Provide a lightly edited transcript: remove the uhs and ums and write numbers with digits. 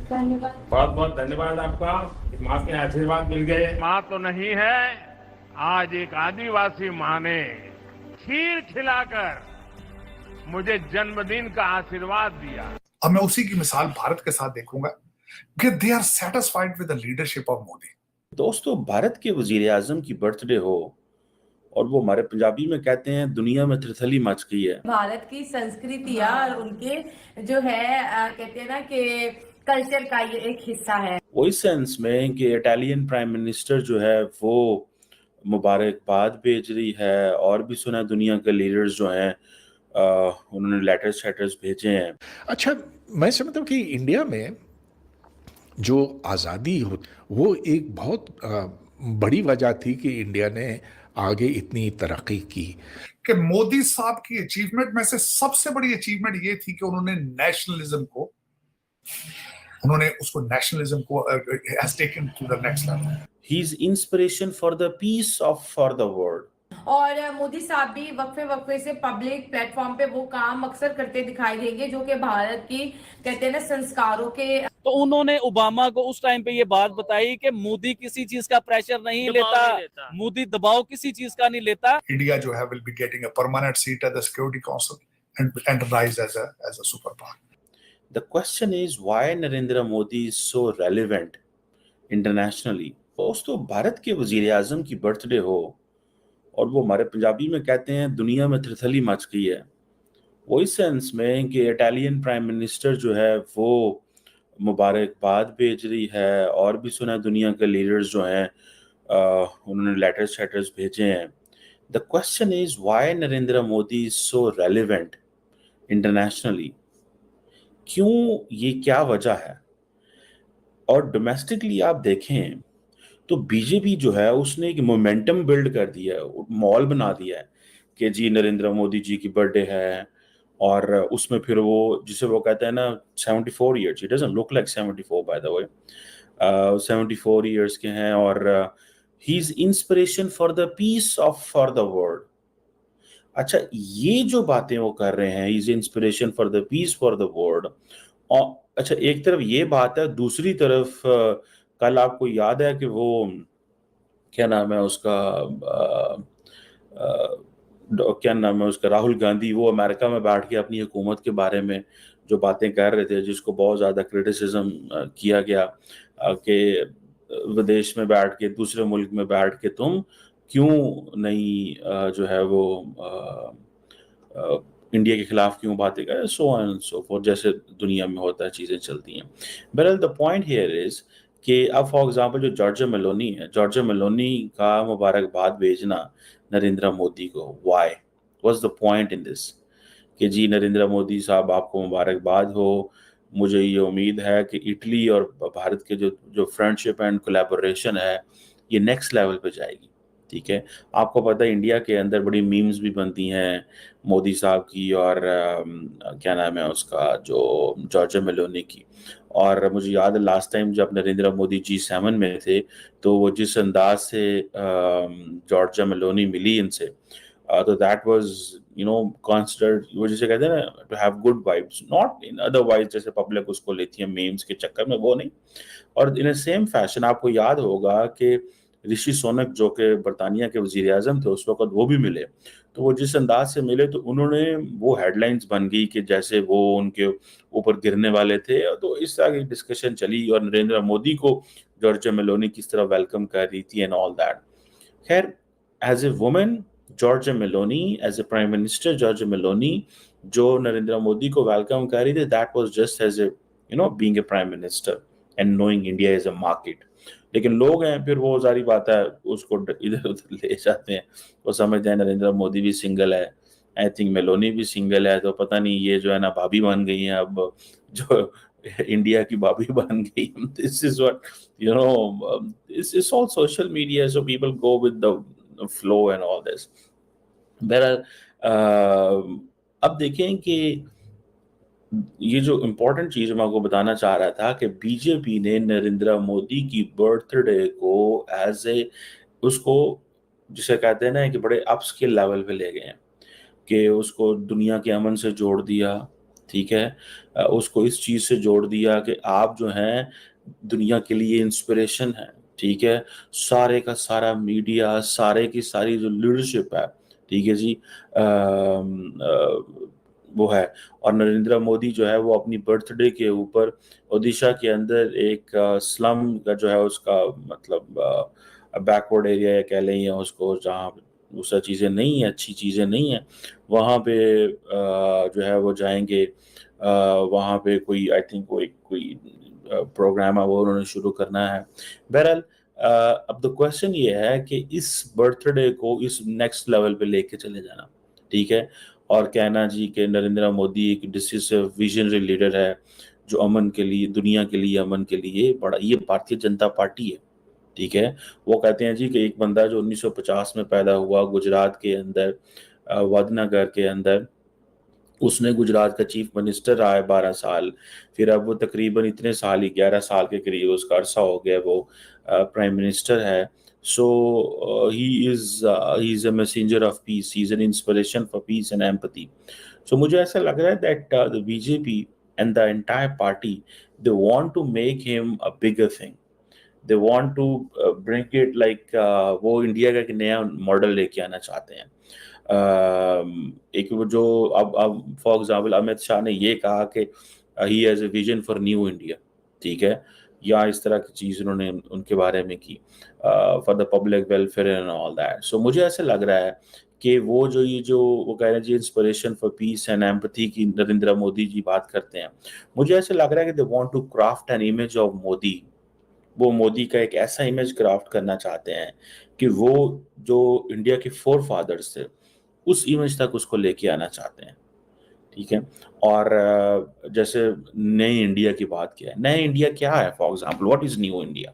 धन्यवाद। बहुत बहुत धन्यवाद आपका। माँ के आशीर्वाद मिल गए। माँ तो नहीं है, आज एक आदिवासी माँ ने खीर खिलाकर मुझे जन्मदिन का आशीर्वाद दिया। अब मैं उसी की मिसाल भारत के साथ देखूंगा कि they are satisfied with the leadership of Modi. दोस्तों, भारत के वजीर आजम की बर्थडे हो और वो हमारे पंजाबी में कहते हैं दुनिया में त्रिथली मच गई है। भारत की संस्कृति और उनके जो है कहते हैं ना कि कल्चर का ये एक हिस्सा है। वो इस सेंस में कि इटालियन प्राइम मिनिस्टर जो है वो मुबारकबाद भेज रही है, और भी सुना दुनिया के लीडर्स जो हैं उन्होंने लेटर्स भेजे हैं। अच्छा, मैं समझता हूँ कि इंडिया में जो आज़ादी हो वो एक बहुत बड़ी वजह थी कि इंडिया ने आगे इतनी तरक्की की। कि मोदी साहब की अचीवमेंट में से सबसे बड़ी अचीवमेंट ये थी कि उन्होंने नेशनलिज्म को has taken to the next level. He is inspiration for the peace for the world. और मोदी साहब भी वक्फे से पब्लिक प्लेटफॉर्म पे वो काम अक्सर करते दिखाई देंगे जो कि भारत की कहते हैं ना संस्कारों के। तो उन्होंने ओबामा को उस टाइम पे ये बात बताई कि मोदी किसी चीज का प्रेशर नहीं लेता, मोदी दबाव किसी चीज का नहीं लेता। इंडिया जो है will be getting a permanent seat at the Security Council and rise as a superpower. The question is why Narendra Modi is so relevant internationally. दोस्तों, भारत के वजीर आजम की बर्थडे हो और वो हमारे पंजाबी में कहते हैं दुनिया में त्रिथली मच गई है, वो इस सेंस में कि इटालियन प्राइम मिनिस्टर जो है वो मुबारकबाद भेज रही है, और भी सुना दुनिया के लीडर्स जो हैं उन्होंने लेटर्स भेजे हैं। The question is why Narendra Modi is so relevant internationally. क्यों, ये क्या वजह है? और डोमेस्टिकली आप देखें तो बीजेपी जो है उसने एक मोमेंटम बिल्ड कर दिया है, मॉल बना दिया है कि जी नरेंद्र मोदी जी की बर्थडे है, और उसमें फिर वो जिसे वो कहते हैं ना 74 years, it doesn't look like 74 by the way, 74 years के हैं, और he is inspiration for the peace for the world. अच्छा, ये जो बातें वो कर रहे हैं, is inspiration for the peace for the world. और अच्छा, एक तरफ ये बात है, दूसरी तरफ कल आपको याद है कि वो क्या नाम है उसका राहुल गांधी, वो अमेरिका में बैठ के अपनी हुकूमत के बारे में जो बातें कर रहे थे, जिसको बहुत ज़्यादा क्रिटिसिज्म किया गया कि विदेश में बैठ के, दूसरे मुल्क में बैठ के तुम क्यों नहीं जो है वो इंडिया के खिलाफ क्यों बातें करें, सो एंड सो फोर्थ, जैसे दुनिया में होता है, चीज़ें चलती हैं। बहरहाल द पॉइंट हियर इज कि अब फॉर एग्जांपल जो जॉर्जिया मेलोनी है, जॉर्जिया मेलोनी का मुबारकबाद भेजना नरेंद्र मोदी को, why, what's the point in this कि जी नरेंद्र मोदी साहब आपको मुबारकबाद हो, मुझे ये उम्मीद है कि इटली और भारत के जो फ्रेंडशिप एंड कोलैबोरेशन है ये नेक्स्ट लेवल पे जाएगी। ठीक है, आपको पता है इंडिया के अंदर बड़ी मीम्स भी बनती हैं मोदी साहब की और क्या नाम है उसका जो जॉर्जिया मेलोनी की। और मुझे याद है लास्ट टाइम जब नरेंद्र मोदी G7 में थे तो वो जिस अंदाज से जॉर्जिया मेलोनी मिली इनसे, तो दैट वाज कंसिडर्ड, वो जिसे कहते हैं ना to have good vibes, not in otherwise जैसे पब्लिक उसको लेती है मीम्स के चक्कर में, वो नहीं। और इन सेम फैशन आपको याद होगा कि ऋषि सोनक जो कि बरतानिया के वजीर आजम थे उस वक्त, वो भी मिले, तो वो जिस अंदाज से मिले तो उन्होंने वो हेडलाइंस बन गई कि जैसे वो उनके ऊपर गिरने वाले थे। तो इस तरह की डिस्कशन चली और नरेंद्र मोदी को जॉर्जिया मेलोनी किस तरह वेलकम कर रही थी एंड ऑल दैट। खैर, as a women Giorgia Meloni, as a prime minister Giorgia Meloni जो नरेंद्र मोदी को वेलकम कर रही थी, that was just as a being a prime minister and knowing India as a market. लेकिन लोग हैं फिर वो सारी बात है उसको इधर उधर ले जाते हैं, वो समझते हैं नरेंद्र मोदी भी सिंगल है, आई थिंक मेलोनी भी सिंगल है, तो पता नहीं ये जो है ना भाभी बन गई हैं अब, जो इंडिया की भाभी बन गई। This is what this is all social media, so people go with the flow and all this. बहरहाल अब देखें कि ये जो इम्पोर्टेंट चीज मैं आपको बताना चाह रहा था कि बीजेपी ने नरेंद्र मोदी की बर्थडे को एज ए उसको जिसे कहते हैं ना कि बड़े अपस्किल लेवल पे ले गए हैं कि उसको दुनिया के अमन से जोड़ दिया, ठीक है, उसको इस चीज़ से जोड़ दिया कि आप जो हैं दुनिया के लिए इंस्पिरेशन है, ठीक है, सारे का सारा मीडिया, सारे की सारी जो लीडरशिप है, ठीक है जी, वो है। और नरेंद्र मोदी जो है वो अपनी बर्थडे के ऊपर ओडिशा के अंदर एक स्लम का जो है उसका मतलब बैकवर्ड एरिया या कह लें, या उसको जहाँ दूसरा चीज़ें नहीं है, अच्छी चीज़ें नहीं है, वहाँ पे जो है वो जाएंगे, वहाँ पे कोई आई थिंक कोई प्रोग्राम है वो उन्होंने शुरू करना है। बहरहाल अब द क्वेश्चन ये है कि इस बर्थडे को इस नेक्स्ट लेवल पे लेके चले जाना, ठीक है, और कहना जी कि नरेंद्र मोदी एक डिसिसिव विजनरी लीडर है जो अमन के लिए, दुनिया के लिए, अमन के लिए बड़ा, ये भारतीय जनता पार्टी है, ठीक है। वो कहते हैं जी कि एक बंदा जो 1950 में पैदा हुआ गुजरात के अंदर, वादनगर के अंदर, उसने गुजरात का चीफ मिनिस्टर रहा है 12 साल, फिर अब वो तकरीबन इतने साल ही 11 साल के करीब उसका अरसा हो गया वो प्राइम मिनिस्टर है। So he is a messenger of peace, he is an inspiration for peace and empathy. So मुझे ऐसा लग रहा है that the BJP and the entire party, they want to make him a bigger thing, they want to bring it like, वो India का एक नया model लेके आना चाहते हैं। एक वो जो अब फॉर एग्जांपल अमित शाह ने ये कहा कि he has a vision for new India, ठीक है, या इस तरह की चीज उन्होंने उनके बारे में की for the public welfare and all that. So मुझे ऐसा लग रहा है कि वो जो वो कह रहे हैं जी inspiration for peace and empathy की नरेंद्र मोदी जी बात करते हैं, मुझे ऐसा लग रहा है कि they want to craft an image of Modi, वो मोदी का एक ऐसा इमेज क्राफ्ट करना चाहते हैं कि वो जो इंडिया के फोर फादर्स थे उस इमेज तक उसको लेके आना चाहते हैं, ठीक है। और जैसे नए इंडिया की बात किया है, नए इंडिया क्या है, for example what is new India?